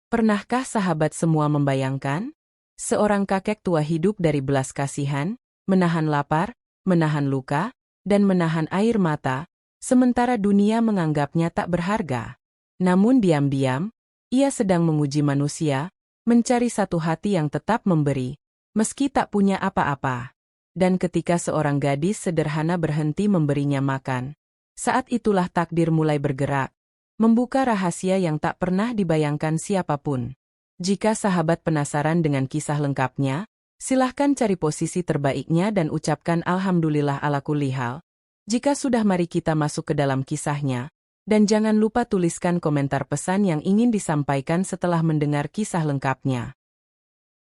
Pernahkah sahabat semua membayangkan? Seorang kakek tua hidup dari belas kasihan, menahan lapar, menahan luka, dan menahan air mata, sementara dunia menganggapnya tak berharga. Namun diam-diam, ia sedang menguji manusia, mencari satu hati yang tetap memberi, meski tak punya apa-apa. Dan ketika seorang gadis sederhana berhenti memberinya makan, saat itulah takdir mulai bergerak, membuka rahasia yang tak pernah dibayangkan siapapun. Jika sahabat penasaran dengan kisah lengkapnya, silahkan cari posisi terbaiknya dan ucapkan Alhamdulillah ala kulli hal. Jika sudah, mari kita masuk ke dalam kisahnya. Dan jangan lupa tuliskan komentar pesan yang ingin disampaikan setelah mendengar kisah lengkapnya.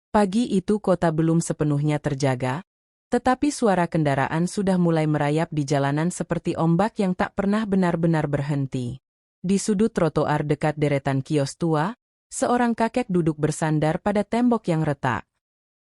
Pagi itu kota belum sepenuhnya terjaga, tetapi suara kendaraan sudah mulai merayap di jalanan seperti ombak yang tak pernah benar-benar berhenti. Di sudut trotoar dekat deretan kios tua, seorang kakek duduk bersandar pada tembok yang retak.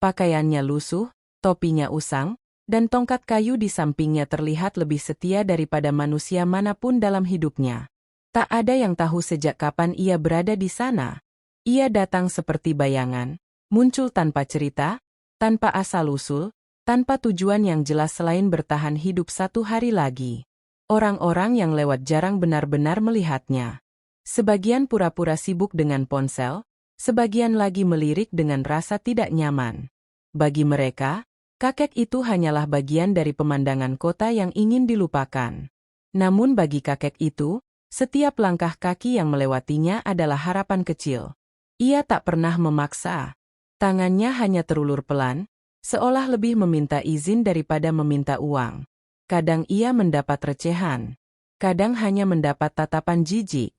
Pakaiannya lusuh, topinya usang, dan tongkat kayu di sampingnya terlihat lebih setia daripada manusia manapun dalam hidupnya. Tak ada yang tahu sejak kapan ia berada di sana. Ia datang seperti bayangan, muncul tanpa cerita, tanpa asal-usul, tanpa tujuan yang jelas selain bertahan hidup satu hari lagi. Orang-orang yang lewat jarang benar-benar melihatnya. Sebagian pura-pura sibuk dengan ponsel, sebagian lagi melirik dengan rasa tidak nyaman. Bagi mereka, kakek itu hanyalah bagian dari pemandangan kota yang ingin dilupakan. Namun bagi kakek itu, setiap langkah kaki yang melewatinya adalah harapan kecil. Ia tak pernah memaksa. Tangannya hanya terulur pelan, seolah lebih meminta izin daripada meminta uang. Kadang ia mendapat recehan, kadang hanya mendapat tatapan jijik.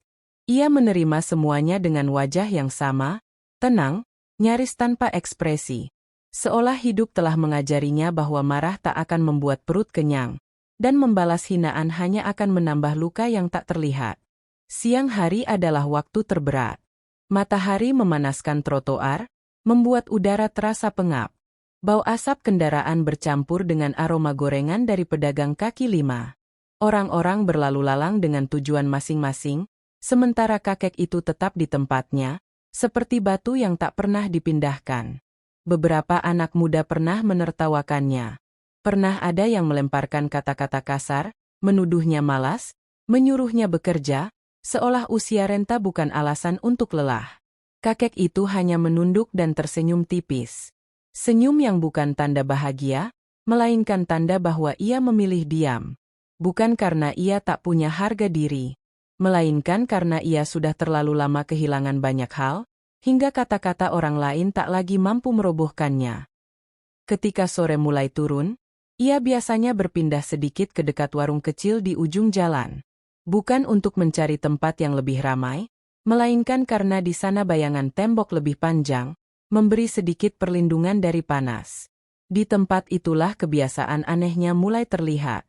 Ia menerima semuanya dengan wajah yang sama, tenang, nyaris tanpa ekspresi. Seolah hidup telah mengajarinya bahwa marah tak akan membuat perut kenyang, dan membalas hinaan hanya akan menambah luka yang tak terlihat. Siang hari adalah waktu terberat. Matahari memanaskan trotoar, membuat udara terasa pengap. Bau asap kendaraan bercampur dengan aroma gorengan dari pedagang kaki lima. Orang-orang berlalu lalang dengan tujuan masing-masing, sementara kakek itu tetap di tempatnya, seperti batu yang tak pernah dipindahkan. Beberapa anak muda pernah menertawakannya. Pernah ada yang melemparkan kata-kata kasar, menuduhnya malas, menyuruhnya bekerja, seolah usia renta bukan alasan untuk lelah. Kakek itu hanya menunduk dan tersenyum tipis. Senyum yang bukan tanda bahagia, melainkan tanda bahwa ia memilih diam. Bukan karena ia tak punya harga diri, melainkan karena ia sudah terlalu lama kehilangan banyak hal, hingga kata-kata orang lain tak lagi mampu merobohkannya. Ketika sore mulai turun, ia biasanya berpindah sedikit ke dekat warung kecil di ujung jalan. Bukan untuk mencari tempat yang lebih ramai, melainkan karena di sana bayangan tembok lebih panjang, memberi sedikit perlindungan dari panas. Di tempat itulah kebiasaan anehnya mulai terlihat.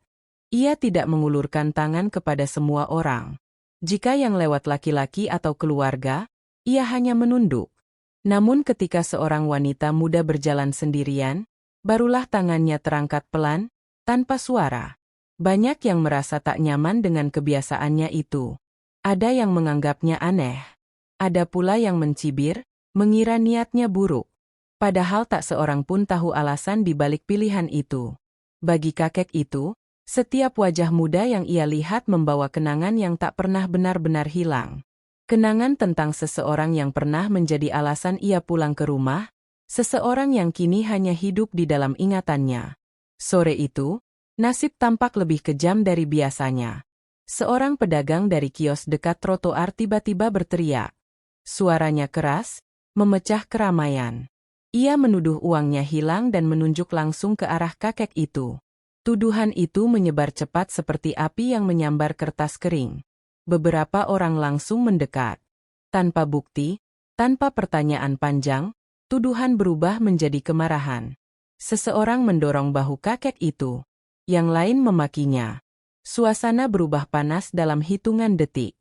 Ia tidak mengulurkan tangan kepada semua orang. Jika yang lewat laki-laki atau keluarga, ia hanya menunduk. Namun ketika seorang wanita muda berjalan sendirian, barulah tangannya terangkat pelan, tanpa suara. Banyak yang merasa tak nyaman dengan kebiasaannya itu. Ada yang menganggapnya aneh. Ada pula yang mencibir, mengira niatnya buruk. Padahal tak seorang pun tahu alasan di balik pilihan itu. Bagi kakek itu, setiap wajah muda yang ia lihat membawa kenangan yang tak pernah benar-benar hilang. Kenangan tentang seseorang yang pernah menjadi alasan ia pulang ke rumah, seseorang yang kini hanya hidup di dalam ingatannya. Sore itu, nasib tampak lebih kejam dari biasanya. Seorang pedagang dari kios dekat trotoar tiba-tiba berteriak. Suaranya keras, memecah keramaian. Ia menuduh uangnya hilang dan menunjuk langsung ke arah kakek itu. Tuduhan itu menyebar cepat seperti api yang menyambar kertas kering. Beberapa orang langsung mendekat. Tanpa bukti, tanpa pertanyaan panjang, tuduhan berubah menjadi kemarahan. Seseorang mendorong bahu kakek itu. Yang lain memakinya. Suasana berubah panas dalam hitungan detik.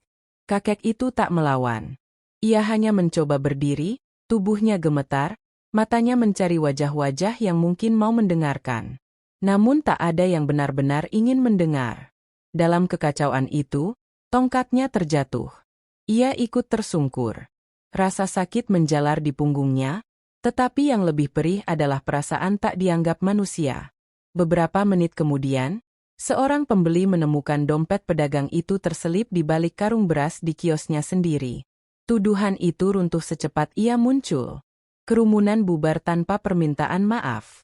Kakek itu tak melawan. Ia hanya mencoba berdiri, tubuhnya gemetar, matanya mencari wajah-wajah yang mungkin mau mendengarkan. Namun tak ada yang benar-benar ingin mendengar. Dalam kekacauan itu, tongkatnya terjatuh. Ia ikut tersungkur. Rasa sakit menjalar di punggungnya, tetapi yang lebih perih adalah perasaan tak dianggap manusia. Beberapa menit kemudian, seorang pembeli menemukan dompet pedagang itu terselip di balik karung beras di kiosnya sendiri. Tuduhan itu runtuh secepat ia muncul. Kerumunan bubar tanpa permintaan maaf.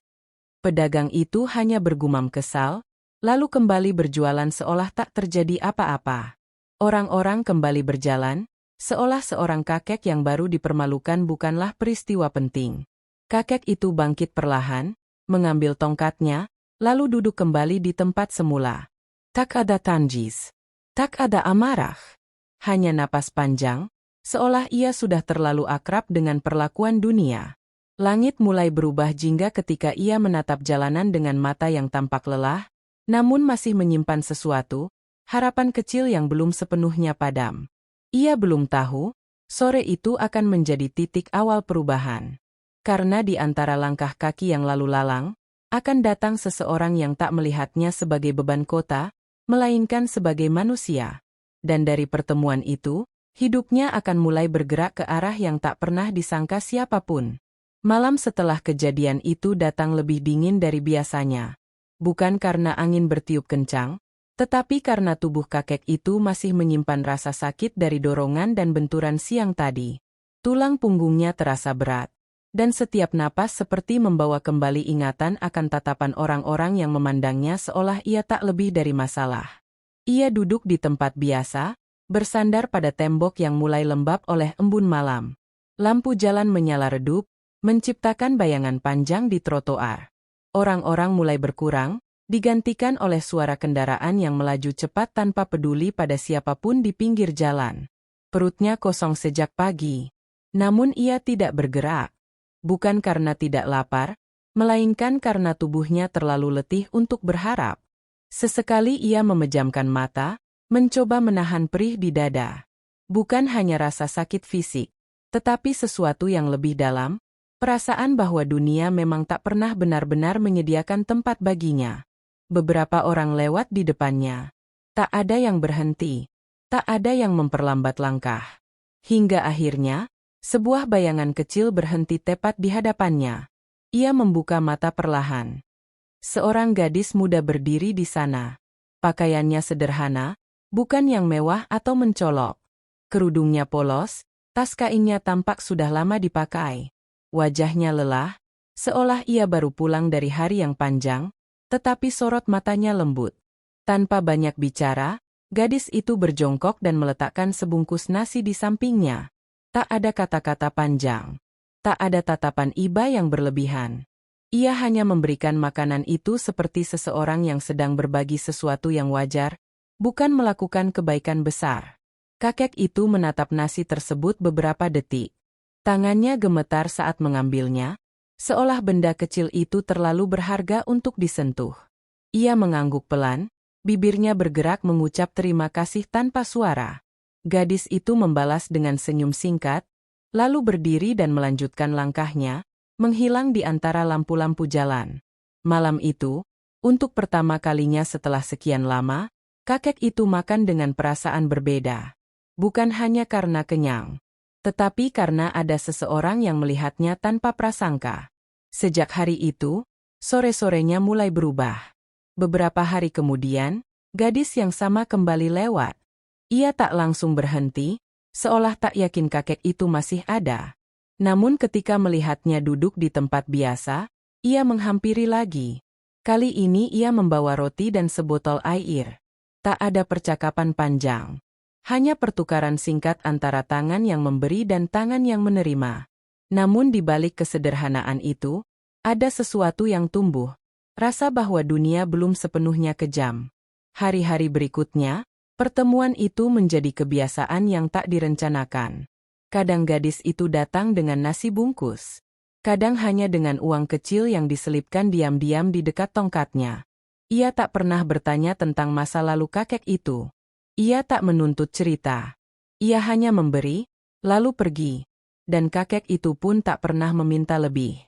Pedagang itu hanya bergumam kesal, lalu kembali berjualan seolah tak terjadi apa-apa. Orang-orang kembali berjalan, seolah seorang kakek yang baru dipermalukan bukanlah peristiwa penting. Kakek itu bangkit perlahan, mengambil tongkatnya, lalu duduk kembali di tempat semula. Tak ada tangis, tak ada amarah. Hanya napas panjang, seolah ia sudah terlalu akrab dengan perlakuan dunia. Langit mulai berubah jingga ketika ia menatap jalanan dengan mata yang tampak lelah, namun masih menyimpan sesuatu, harapan kecil yang belum sepenuhnya padam. Ia belum tahu, sore itu akan menjadi titik awal perubahan. Karena di antara langkah kaki yang lalu lalang, akan datang seseorang yang tak melihatnya sebagai beban kota, melainkan sebagai manusia. Dan dari pertemuan itu, hidupnya akan mulai bergerak ke arah yang tak pernah disangka siapapun. Malam setelah kejadian itu datang lebih dingin dari biasanya. Bukan karena angin bertiup kencang, tetapi karena tubuh kakek itu masih menyimpan rasa sakit dari dorongan dan benturan siang tadi. Tulang punggungnya terasa berat, dan setiap napas seperti membawa kembali ingatan akan tatapan orang-orang yang memandangnya seolah ia tak lebih dari masalah. Ia duduk di tempat biasa, bersandar pada tembok yang mulai lembab oleh embun malam. Lampu jalan menyala redup, menciptakan bayangan panjang di trotoar. Orang-orang mulai berkurang, digantikan oleh suara kendaraan yang melaju cepat tanpa peduli pada siapapun di pinggir jalan. Perutnya kosong sejak pagi. Namun ia tidak bergerak. Bukan karena tidak lapar, melainkan karena tubuhnya terlalu letih untuk berharap. Sesekali ia memejamkan mata, mencoba menahan perih di dada. Bukan hanya rasa sakit fisik, tetapi sesuatu yang lebih dalam, perasaan bahwa dunia memang tak pernah benar-benar menyediakan tempat baginya. Beberapa orang lewat di depannya. Tak ada yang berhenti. Tak ada yang memperlambat langkah. Hingga akhirnya, sebuah bayangan kecil berhenti tepat di hadapannya. Ia membuka mata perlahan. Seorang gadis muda berdiri di sana. Pakaiannya sederhana, bukan yang mewah atau mencolok. Kerudungnya polos, tas kainnya tampak sudah lama dipakai. Wajahnya lelah, seolah ia baru pulang dari hari yang panjang, tetapi sorot matanya lembut. Tanpa banyak bicara, gadis itu berjongkok dan meletakkan sebungkus nasi di sampingnya. Tak ada kata-kata panjang. Tak ada tatapan iba yang berlebihan. Ia hanya memberikan makanan itu seperti seseorang yang sedang berbagi sesuatu yang wajar, bukan melakukan kebaikan besar. Kakek itu menatap nasi tersebut beberapa detik. Tangannya gemetar saat mengambilnya, seolah benda kecil itu terlalu berharga untuk disentuh. Ia mengangguk pelan, bibirnya bergerak mengucap terima kasih tanpa suara. Gadis itu membalas dengan senyum singkat, lalu berdiri dan melanjutkan langkahnya, menghilang di antara lampu-lampu jalan. Malam itu, untuk pertama kalinya setelah sekian lama, kakek itu makan dengan perasaan berbeda. Bukan hanya karena kenyang, tetapi karena ada seseorang yang melihatnya tanpa prasangka. Sejak hari itu, sore-sorenya mulai berubah. Beberapa hari kemudian, gadis yang sama kembali lewat. Ia tak langsung berhenti, seolah tak yakin kakek itu masih ada. Namun ketika melihatnya duduk di tempat biasa, ia menghampiri lagi. Kali ini ia membawa roti dan sebotol air. Tak ada percakapan panjang. Hanya pertukaran singkat antara tangan yang memberi dan tangan yang menerima. Namun di balik kesederhanaan itu, ada sesuatu yang tumbuh. Rasa bahwa dunia belum sepenuhnya kejam. Hari-hari berikutnya, pertemuan itu menjadi kebiasaan yang tak direncanakan. Kadang gadis itu datang dengan nasi bungkus. Kadang hanya dengan uang kecil yang diselipkan diam-diam di dekat tongkatnya. Ia tak pernah bertanya tentang masa lalu kakek itu. Ia tak menuntut cerita. Ia hanya memberi, lalu pergi. Dan kakek itu pun tak pernah meminta lebih.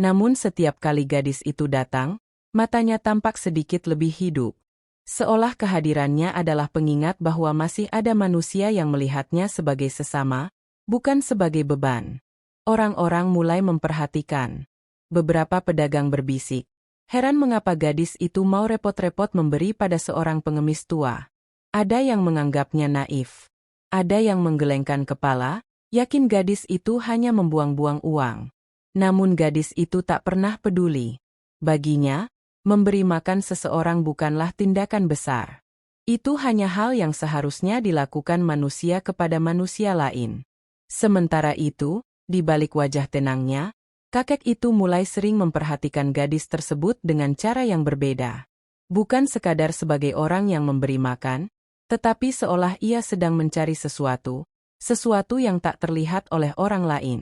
Namun setiap kali gadis itu datang, matanya tampak sedikit lebih hidup. Seolah kehadirannya adalah pengingat bahwa masih ada manusia yang melihatnya sebagai sesama, bukan sebagai beban. Orang-orang mulai memperhatikan. Beberapa pedagang berbisik, heran mengapa gadis itu mau repot-repot memberi pada seorang pengemis tua. Ada yang menganggapnya naif. Ada yang menggelengkan kepala, yakin gadis itu hanya membuang-buang uang. Namun gadis itu tak pernah peduli. Baginya, memberi makan seseorang bukanlah tindakan besar. Itu hanya hal yang seharusnya dilakukan manusia kepada manusia lain. Sementara itu, di balik wajah tenangnya, kakek itu mulai sering memperhatikan gadis tersebut dengan cara yang berbeda. Bukan sekadar sebagai orang yang memberi makan, tetapi seolah ia sedang mencari sesuatu yang tak terlihat oleh orang lain.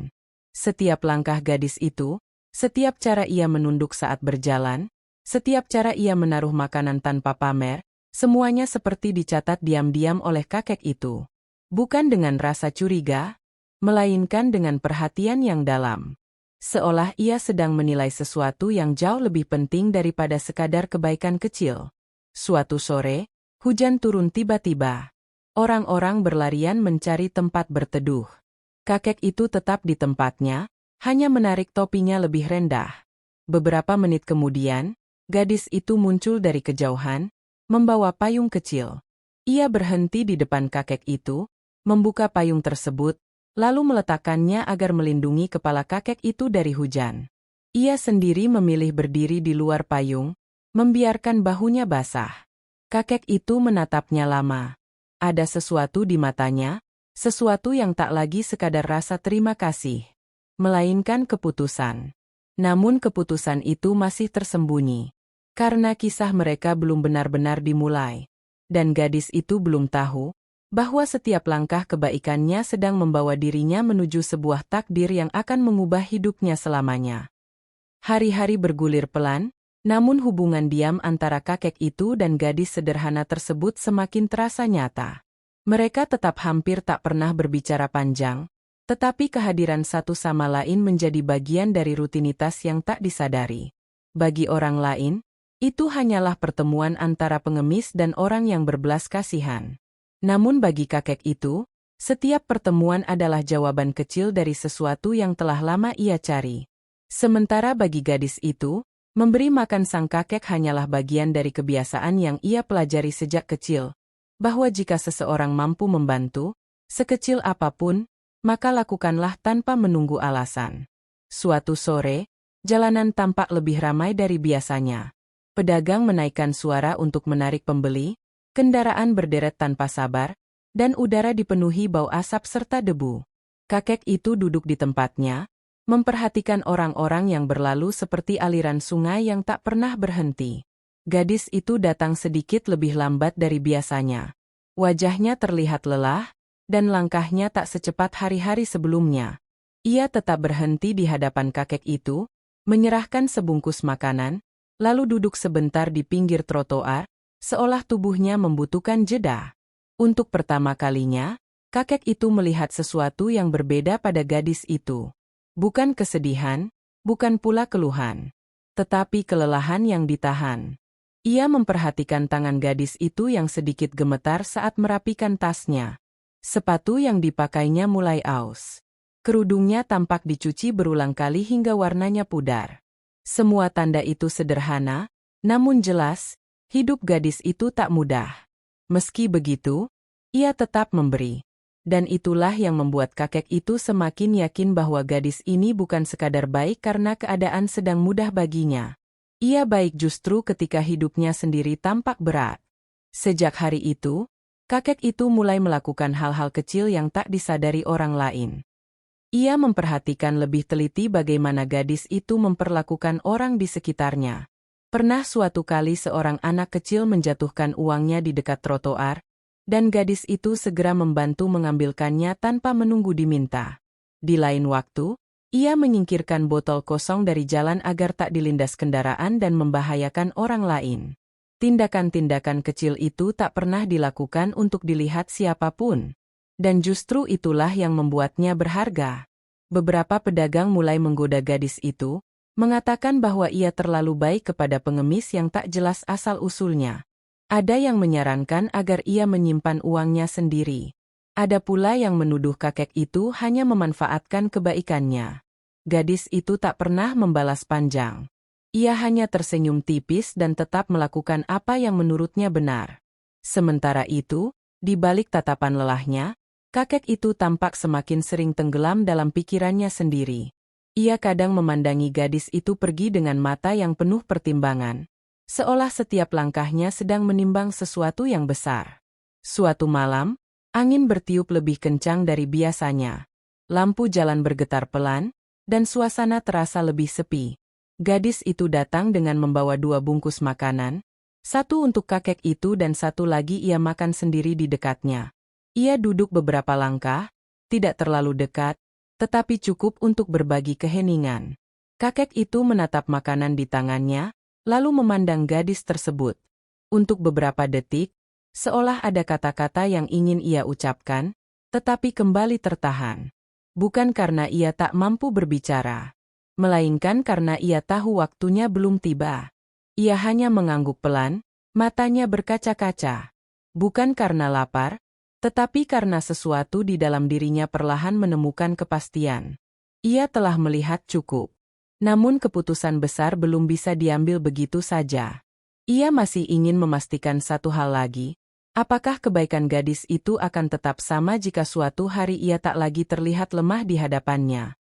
Setiap langkah gadis itu, setiap cara ia menunduk saat berjalan, setiap cara ia menaruh makanan tanpa pamer, semuanya seperti dicatat diam-diam oleh kakek itu. Bukan dengan rasa curiga, melainkan dengan perhatian yang dalam. Seolah ia sedang menilai sesuatu yang jauh lebih penting daripada sekadar kebaikan kecil. Suatu sore, hujan turun tiba-tiba. Orang-orang berlarian mencari tempat berteduh. Kakek itu tetap di tempatnya, hanya menarik topinya lebih rendah. Beberapa menit kemudian, gadis itu muncul dari kejauhan, membawa payung kecil. Ia berhenti di depan kakek itu, membuka payung tersebut, lalu meletakkannya agar melindungi kepala kakek itu dari hujan. Ia sendiri memilih berdiri di luar payung, membiarkan bahunya basah. Kakek itu menatapnya lama. Ada sesuatu di matanya, sesuatu yang tak lagi sekadar rasa terima kasih, melainkan keputusan. Namun keputusan itu masih tersembunyi, karena kisah mereka belum benar-benar dimulai. Dan gadis itu belum tahu bahwa setiap langkah kebaikannya sedang membawa dirinya menuju sebuah takdir yang akan mengubah hidupnya selamanya. Hari-hari bergulir pelan, namun hubungan diam antara kakek itu dan gadis sederhana tersebut semakin terasa nyata. Mereka tetap hampir tak pernah berbicara panjang, tetapi kehadiran satu sama lain menjadi bagian dari rutinitas yang tak disadari. Bagi orang lain, itu hanyalah pertemuan antara pengemis dan orang yang berbelas kasihan. Namun bagi kakek itu, setiap pertemuan adalah jawaban kecil dari sesuatu yang telah lama ia cari. Sementara bagi gadis itu, memberi makan sang kakek hanyalah bagian dari kebiasaan yang ia pelajari sejak kecil, bahwa jika seseorang mampu membantu, sekecil apapun, maka lakukanlah tanpa menunggu alasan. Suatu sore, jalanan tampak lebih ramai dari biasanya. Pedagang menaikkan suara untuk menarik pembeli, kendaraan berderet tanpa sabar, dan udara dipenuhi bau asap serta debu. Kakek itu duduk di tempatnya, memperhatikan orang-orang yang berlalu seperti aliran sungai yang tak pernah berhenti. Gadis itu datang sedikit lebih lambat dari biasanya. Wajahnya terlihat lelah, dan langkahnya tak secepat hari-hari sebelumnya. Ia tetap berhenti di hadapan kakek itu, menyerahkan sebungkus makanan, lalu duduk sebentar di pinggir trotoar, seolah tubuhnya membutuhkan jeda. Untuk pertama kalinya, kakek itu melihat sesuatu yang berbeda pada gadis itu. Bukan kesedihan, bukan pula keluhan, tetapi kelelahan yang ditahan. Ia memperhatikan tangan gadis itu yang sedikit gemetar saat merapikan tasnya. Sepatu yang dipakainya mulai aus. Kerudungnya tampak dicuci berulang kali hingga warnanya pudar. Semua tanda itu sederhana, namun jelas, hidup gadis itu tak mudah. Meski begitu, ia tetap memberi. Dan itulah yang membuat kakek itu semakin yakin bahwa gadis ini bukan sekadar baik karena keadaan sedang mudah baginya. Ia baik justru ketika hidupnya sendiri tampak berat. Sejak hari itu, kakek itu mulai melakukan hal-hal kecil yang tak disadari orang lain. Ia memperhatikan lebih teliti bagaimana gadis itu memperlakukan orang di sekitarnya. Pernah suatu kali seorang anak kecil menjatuhkan uangnya di dekat trotoar, dan gadis itu segera membantu mengambilkannya tanpa menunggu diminta. Di lain waktu, ia menyingkirkan botol kosong dari jalan agar tak dilindas kendaraan dan membahayakan orang lain. Tindakan-tindakan kecil itu tak pernah dilakukan untuk dilihat siapapun. Dan justru itulah yang membuatnya berharga. Beberapa pedagang mulai menggoda gadis itu, mengatakan bahwa ia terlalu baik kepada pengemis yang tak jelas asal-usulnya. Ada yang menyarankan agar ia menyimpan uangnya sendiri. Ada pula yang menuduh kakek itu hanya memanfaatkan kebaikannya. Gadis itu tak pernah membalas panjang. Ia hanya tersenyum tipis dan tetap melakukan apa yang menurutnya benar. Sementara itu, di balik tatapan lelahnya, kakek itu tampak semakin sering tenggelam dalam pikirannya sendiri. Ia kadang memandangi gadis itu pergi dengan mata yang penuh pertimbangan, seolah setiap langkahnya sedang menimbang sesuatu yang besar. Suatu malam, angin bertiup lebih kencang dari biasanya. Lampu jalan bergetar pelan, dan suasana terasa lebih sepi. Gadis itu datang dengan membawa 2 bungkus makanan, satu untuk kakek itu dan satu lagi ia makan sendiri di dekatnya. Ia duduk beberapa langkah, tidak terlalu dekat, tetapi cukup untuk berbagi keheningan. Kakek itu menatap makanan di tangannya, lalu memandang gadis tersebut. Untuk beberapa detik, seolah ada kata-kata yang ingin ia ucapkan, tetapi kembali tertahan. Bukan karena ia tak mampu berbicara, melainkan karena ia tahu waktunya belum tiba. Ia hanya mengangguk pelan, matanya berkaca-kaca. Bukan karena lapar, tetapi karena sesuatu di dalam dirinya perlahan menemukan kepastian. Ia telah melihat cukup. Namun keputusan besar belum bisa diambil begitu saja. Ia masih ingin memastikan satu hal lagi. Apakah kebaikan gadis itu akan tetap sama jika suatu hari ia tak lagi terlihat lemah di hadapannya?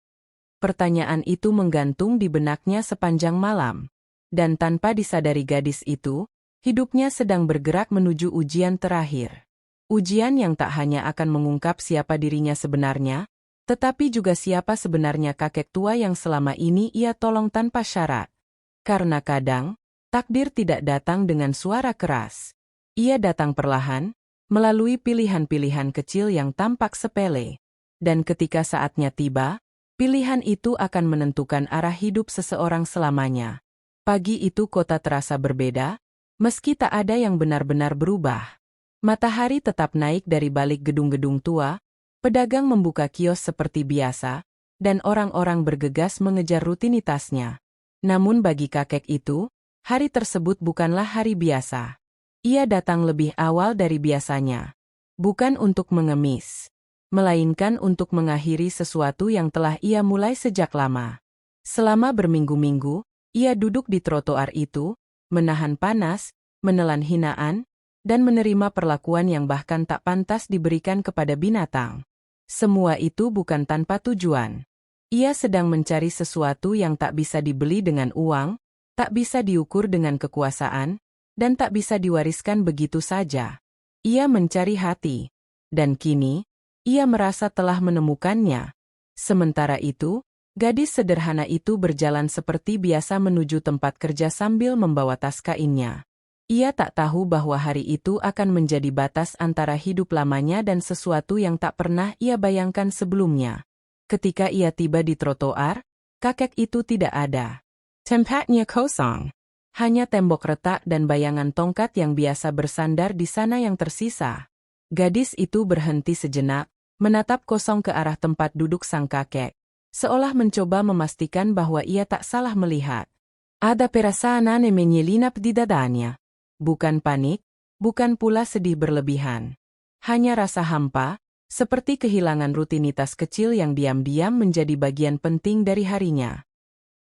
Pertanyaan itu menggantung di benaknya sepanjang malam. Dan tanpa disadari gadis itu, hidupnya sedang bergerak menuju ujian terakhir. Ujian yang tak hanya akan mengungkap siapa dirinya sebenarnya, tetapi juga siapa sebenarnya kakek tua yang selama ini ia tolong tanpa syarat. Karena kadang, takdir tidak datang dengan suara keras. Ia datang perlahan, melalui pilihan-pilihan kecil yang tampak sepele. Dan ketika saatnya tiba, pilihan itu akan menentukan arah hidup seseorang selamanya. Pagi itu kota terasa berbeda, meski tak ada yang benar-benar berubah. Matahari tetap naik dari balik gedung-gedung tua, pedagang membuka kios seperti biasa, dan orang-orang bergegas mengejar rutinitasnya. Namun bagi kakek itu, hari tersebut bukanlah hari biasa. Ia datang lebih awal dari biasanya. Bukan untuk mengemis, melainkan untuk mengakhiri sesuatu yang telah ia mulai sejak lama. Selama berminggu-minggu, ia duduk di trotoar itu, menahan panas, menelan hinaan, dan menerima perlakuan yang bahkan tak pantas diberikan kepada binatang. Semua itu bukan tanpa tujuan. Ia sedang mencari sesuatu yang tak bisa dibeli dengan uang, tak bisa diukur dengan kekuasaan, dan tak bisa diwariskan begitu saja. Ia mencari hati, dan kini, ia merasa telah menemukannya. Sementara itu, gadis sederhana itu berjalan seperti biasa menuju tempat kerja sambil membawa tas kainnya. Ia tak tahu bahwa hari itu akan menjadi batas antara hidup lamanya dan sesuatu yang tak pernah ia bayangkan sebelumnya. Ketika ia tiba di trotoar, kakek itu tidak ada. Tempatnya kosong. Hanya tembok retak dan bayangan tongkat yang biasa bersandar di sana yang tersisa. Gadis itu berhenti sejenak, menatap kosong ke arah tempat duduk sang kakek, seolah mencoba memastikan bahwa ia tak salah melihat. Ada perasaan aneh menyelinap di dadanya. Bukan panik, bukan pula sedih berlebihan. Hanya rasa hampa, seperti kehilangan rutinitas kecil yang diam-diam menjadi bagian penting dari harinya.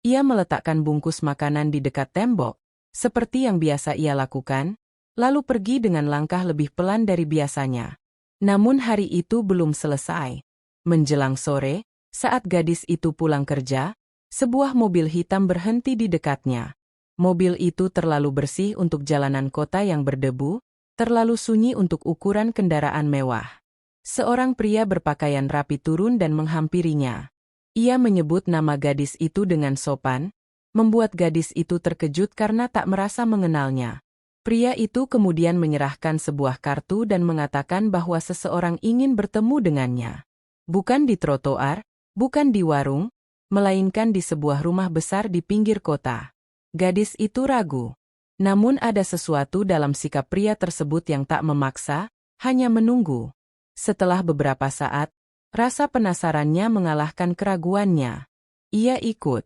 Ia meletakkan bungkus makanan di dekat tembok, seperti yang biasa ia lakukan, lalu pergi dengan langkah lebih pelan dari biasanya. Namun hari itu belum selesai. Menjelang sore, saat gadis itu pulang kerja, sebuah mobil hitam berhenti di dekatnya. Mobil itu terlalu bersih untuk jalanan kota yang berdebu, terlalu sunyi untuk ukuran kendaraan mewah. Seorang pria berpakaian rapi turun dan menghampirinya. Ia menyebut nama gadis itu dengan sopan, membuat gadis itu terkejut karena tak merasa mengenalnya. Pria itu kemudian menyerahkan sebuah kartu dan mengatakan bahwa seseorang ingin bertemu dengannya. Bukan di trotoar, bukan di warung, melainkan di sebuah rumah besar di pinggir kota. Gadis itu ragu. Namun ada sesuatu dalam sikap pria tersebut yang tak memaksa, hanya menunggu. Setelah beberapa saat, rasa penasarannya mengalahkan keraguannya. Ia ikut.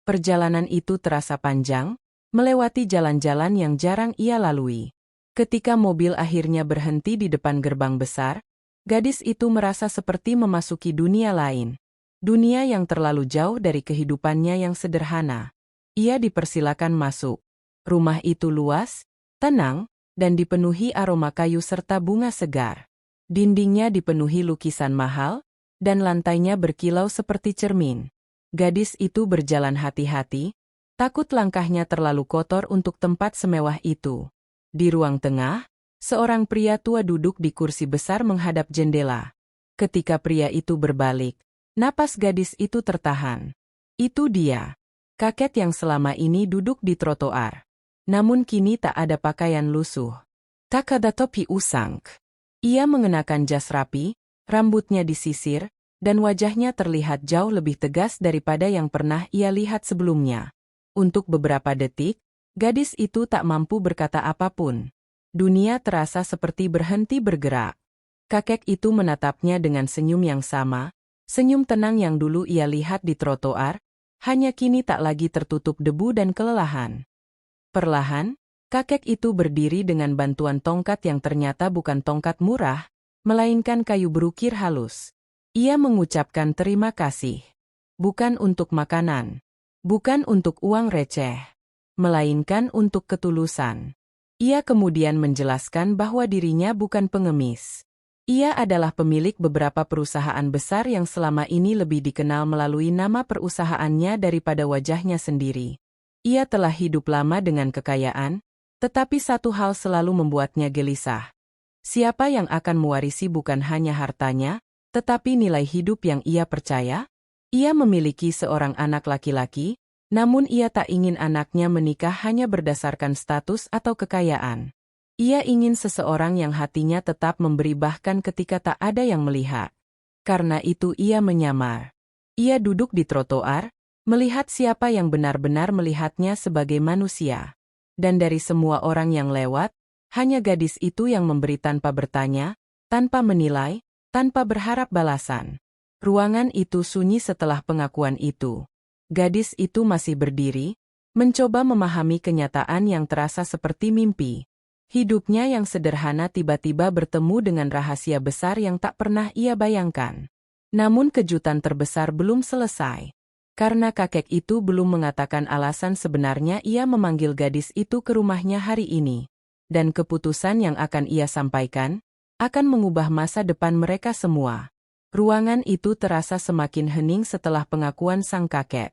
Perjalanan itu terasa panjang, melewati jalan-jalan yang jarang ia lalui. Ketika mobil akhirnya berhenti di depan gerbang besar, Gadis itu merasa seperti memasuki dunia lain. Dunia yang terlalu jauh dari kehidupannya yang sederhana. Ia dipersilakan masuk. Rumah itu luas, tenang, dan dipenuhi aroma kayu serta bunga segar. Dindingnya dipenuhi lukisan mahal, dan lantainya berkilau seperti cermin. Gadis itu berjalan hati-hati, takut langkahnya terlalu kotor untuk tempat semewah itu. Di ruang tengah, seorang pria tua duduk di kursi besar menghadap jendela. Ketika pria itu berbalik, napas gadis itu tertahan. Itu dia, kakek yang selama ini duduk di trotoar. Namun kini tak ada pakaian lusuh. Tak ada topi usang. Ia mengenakan jas rapi, rambutnya disisir, dan wajahnya terlihat jauh lebih tegas daripada yang pernah ia lihat sebelumnya. Untuk beberapa detik, gadis itu tak mampu berkata apapun. Dunia terasa seperti berhenti bergerak. Kakek itu menatapnya dengan senyum yang sama, senyum tenang yang dulu ia lihat di trotoar, hanya kini tak lagi tertutup debu dan kelelahan. Perlahan, kakek itu berdiri dengan bantuan tongkat yang ternyata bukan tongkat murah, melainkan kayu berukir halus. Ia mengucapkan terima kasih. Bukan untuk makanan, bukan untuk uang receh, melainkan untuk ketulusan. Ia kemudian menjelaskan bahwa dirinya bukan pengemis. Ia adalah pemilik beberapa perusahaan besar yang selama ini lebih dikenal melalui nama perusahaannya daripada wajahnya sendiri. Ia telah hidup lama dengan kekayaan, tetapi satu hal selalu membuatnya gelisah. Siapa yang akan mewarisi bukan hanya hartanya, tetapi nilai hidup yang ia percaya? Ia memiliki seorang anak laki-laki, namun ia tak ingin anaknya menikah hanya berdasarkan status atau kekayaan. Ia ingin seseorang yang hatinya tetap memberi bahkan ketika tak ada yang melihat. Karena itu ia menyamar. Ia duduk di trotoar, melihat siapa yang benar-benar melihatnya sebagai manusia. Dan dari semua orang yang lewat, hanya gadis itu yang memberi tanpa bertanya, tanpa menilai, tanpa berharap balasan. Ruangan itu sunyi setelah pengakuan itu. Gadis itu masih berdiri, mencoba memahami kenyataan yang terasa seperti mimpi. Hidupnya yang sederhana tiba-tiba bertemu dengan rahasia besar yang tak pernah ia bayangkan. Namun kejutan terbesar belum selesai. Karena kakek itu belum mengatakan alasan sebenarnya ia memanggil gadis itu ke rumahnya hari ini. Dan keputusan yang akan ia sampaikan, akan mengubah masa depan mereka semua. Ruangan itu terasa semakin hening setelah pengakuan sang kakek.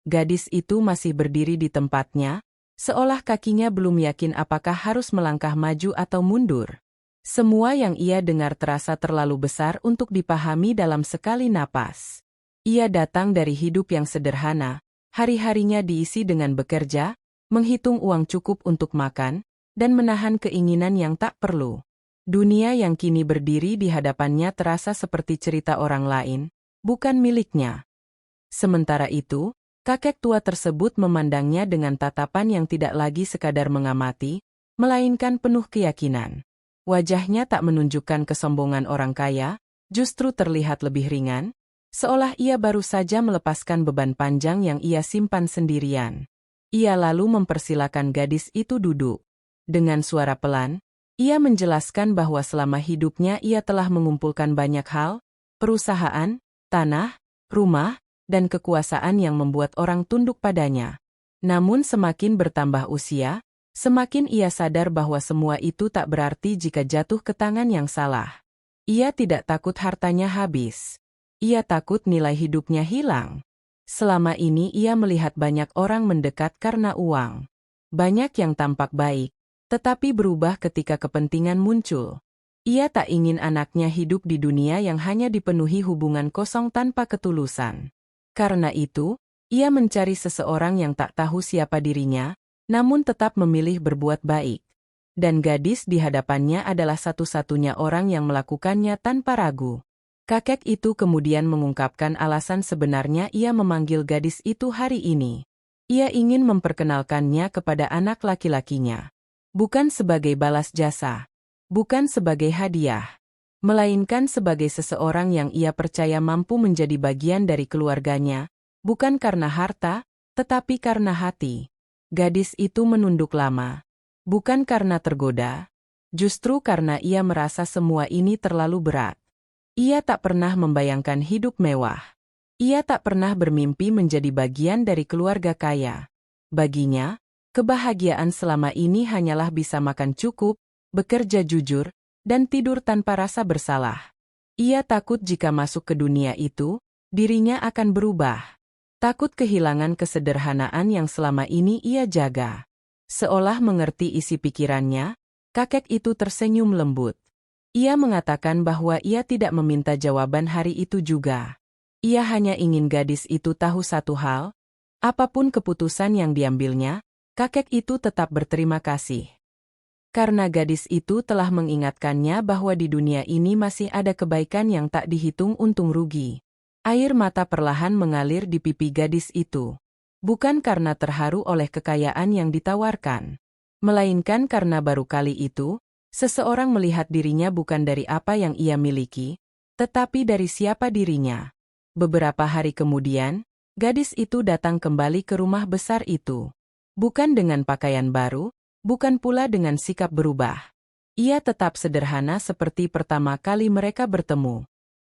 Gadis itu masih berdiri di tempatnya, seolah kakinya belum yakin apakah harus melangkah maju atau mundur. Semua yang ia dengar terasa terlalu besar untuk dipahami dalam sekali napas. Ia datang dari hidup yang sederhana, hari-harinya diisi dengan bekerja, menghitung uang cukup untuk makan, dan menahan keinginan yang tak perlu. Dunia yang kini berdiri di hadapannya terasa seperti cerita orang lain, bukan miliknya. Sementara itu, kakek tua tersebut memandangnya dengan tatapan yang tidak lagi sekadar mengamati, melainkan penuh keyakinan. Wajahnya tak menunjukkan kesombongan orang kaya, justru terlihat lebih ringan, seolah ia baru saja melepaskan beban panjang yang ia simpan sendirian. Ia lalu mempersilakan gadis itu duduk. Dengan suara pelan, ia menjelaskan bahwa selama hidupnya ia telah mengumpulkan banyak hal, perusahaan, tanah, rumah, dan kekuasaan yang membuat orang tunduk padanya. Namun semakin bertambah usia, semakin ia sadar bahwa semua itu tak berarti jika jatuh ke tangan yang salah. Ia tidak takut hartanya habis. Ia takut nilai hidupnya hilang. Selama ini ia melihat banyak orang mendekat karena uang. Banyak yang tampak baik, tetapi berubah ketika kepentingan muncul. Ia tak ingin anaknya hidup di dunia yang hanya dipenuhi hubungan kosong tanpa ketulusan. Karena itu, ia mencari seseorang yang tak tahu siapa dirinya, namun tetap memilih berbuat baik. Dan gadis di hadapannya adalah satu-satunya orang yang melakukannya tanpa ragu. Kakek itu kemudian mengungkapkan alasan sebenarnya ia memanggil gadis itu hari ini. Ia ingin memperkenalkannya kepada anak laki-lakinya. Bukan sebagai balas jasa, bukan sebagai hadiah, melainkan sebagai seseorang yang ia percaya mampu menjadi bagian dari keluarganya, bukan karena harta, tetapi karena hati. Gadis itu menunduk lama, bukan karena tergoda, justru karena ia merasa semua ini terlalu berat. Ia tak pernah membayangkan hidup mewah. Ia tak pernah bermimpi menjadi bagian dari keluarga kaya. Baginya, kebahagiaan selama ini hanyalah bisa makan cukup, bekerja jujur, dan tidur tanpa rasa bersalah. Ia takut jika masuk ke dunia itu, dirinya akan berubah. Takut kehilangan kesederhanaan yang selama ini ia jaga. Seolah mengerti isi pikirannya, kakek itu tersenyum lembut. Ia mengatakan bahwa ia tidak meminta jawaban hari itu juga. Ia hanya ingin gadis itu tahu satu hal, apapun keputusan yang diambilnya, kakek itu tetap berterima kasih. Karena gadis itu telah mengingatkannya bahwa di dunia ini masih ada kebaikan yang tak dihitung untung rugi. Air mata perlahan mengalir di pipi gadis itu. Bukan karena terharu oleh kekayaan yang ditawarkan, melainkan karena baru kali itu, seseorang melihat dirinya bukan dari apa yang ia miliki, tetapi dari siapa dirinya. Beberapa hari kemudian, gadis itu datang kembali ke rumah besar itu. Bukan dengan pakaian baru, bukan pula dengan sikap berubah. Ia tetap sederhana seperti pertama kali mereka bertemu.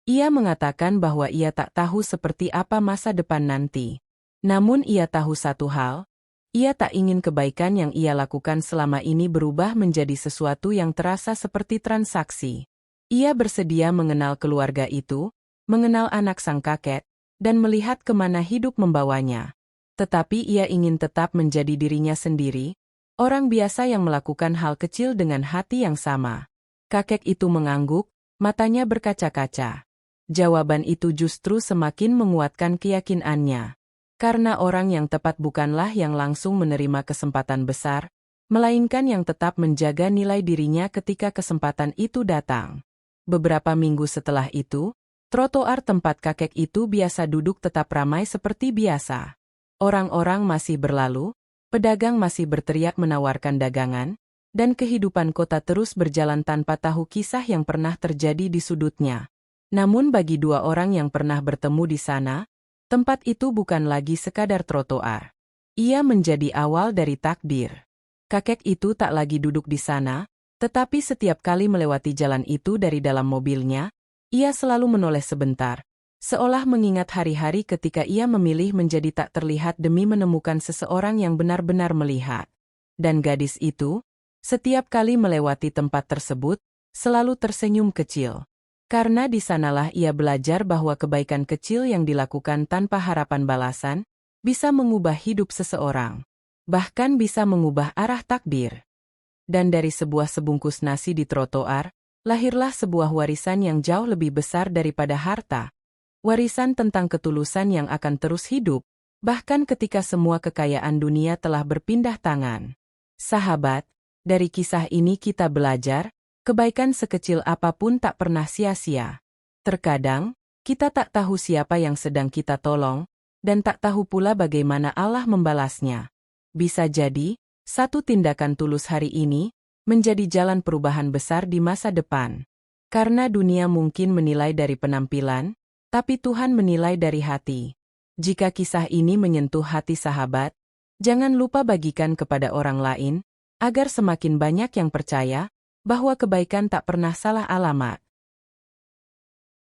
Ia mengatakan bahwa ia tak tahu seperti apa masa depan nanti. Namun ia tahu satu hal, ia tak ingin kebaikan yang ia lakukan selama ini berubah menjadi sesuatu yang terasa seperti transaksi. Ia bersedia mengenal keluarga itu, mengenal anak sang kakek, dan melihat kemana hidup membawanya. Tetapi ia ingin tetap menjadi dirinya sendiri, orang biasa yang melakukan hal kecil dengan hati yang sama. Kakek itu mengangguk, matanya berkaca-kaca. Jawaban itu justru semakin menguatkan keyakinannya. Karena orang yang tepat bukanlah yang langsung menerima kesempatan besar, melainkan yang tetap menjaga nilai dirinya ketika kesempatan itu datang. Beberapa minggu setelah itu, trotoar tempat kakek itu biasa duduk tetap ramai seperti biasa. Orang-orang masih berlalu, pedagang masih berteriak menawarkan dagangan, dan kehidupan kota terus berjalan tanpa tahu kisah yang pernah terjadi di sudutnya. Namun bagi dua orang yang pernah bertemu di sana, tempat itu bukan lagi sekadar trotoar. Ia menjadi awal dari takdir. Kakek itu tak lagi duduk di sana, tetapi setiap kali melewati jalan itu dari dalam mobilnya, ia selalu menoleh sebentar, seolah mengingat hari-hari ketika ia memilih menjadi tak terlihat demi menemukan seseorang yang benar-benar melihat. Dan gadis itu, setiap kali melewati tempat tersebut, selalu tersenyum kecil. Karena di sanalah ia belajar bahwa kebaikan kecil yang dilakukan tanpa harapan balasan, bisa mengubah hidup seseorang. Bahkan bisa mengubah arah takdir. Dan dari sebuah sebungkus nasi di trotoar, lahirlah sebuah warisan yang jauh lebih besar daripada harta. Warisan tentang ketulusan yang akan terus hidup, bahkan ketika semua kekayaan dunia telah berpindah tangan. Sahabat, dari kisah ini kita belajar, kebaikan sekecil apapun tak pernah sia-sia. Terkadang, kita tak tahu siapa yang sedang kita tolong, dan tak tahu pula bagaimana Allah membalasnya. Bisa jadi, satu tindakan tulus hari ini, menjadi jalan perubahan besar di masa depan. Karena dunia mungkin menilai dari penampilan, tapi Tuhan menilai dari hati. Jika kisah ini menyentuh hati sahabat, jangan lupa bagikan kepada orang lain, agar semakin banyak yang percaya bahwa kebaikan tak pernah salah alamat.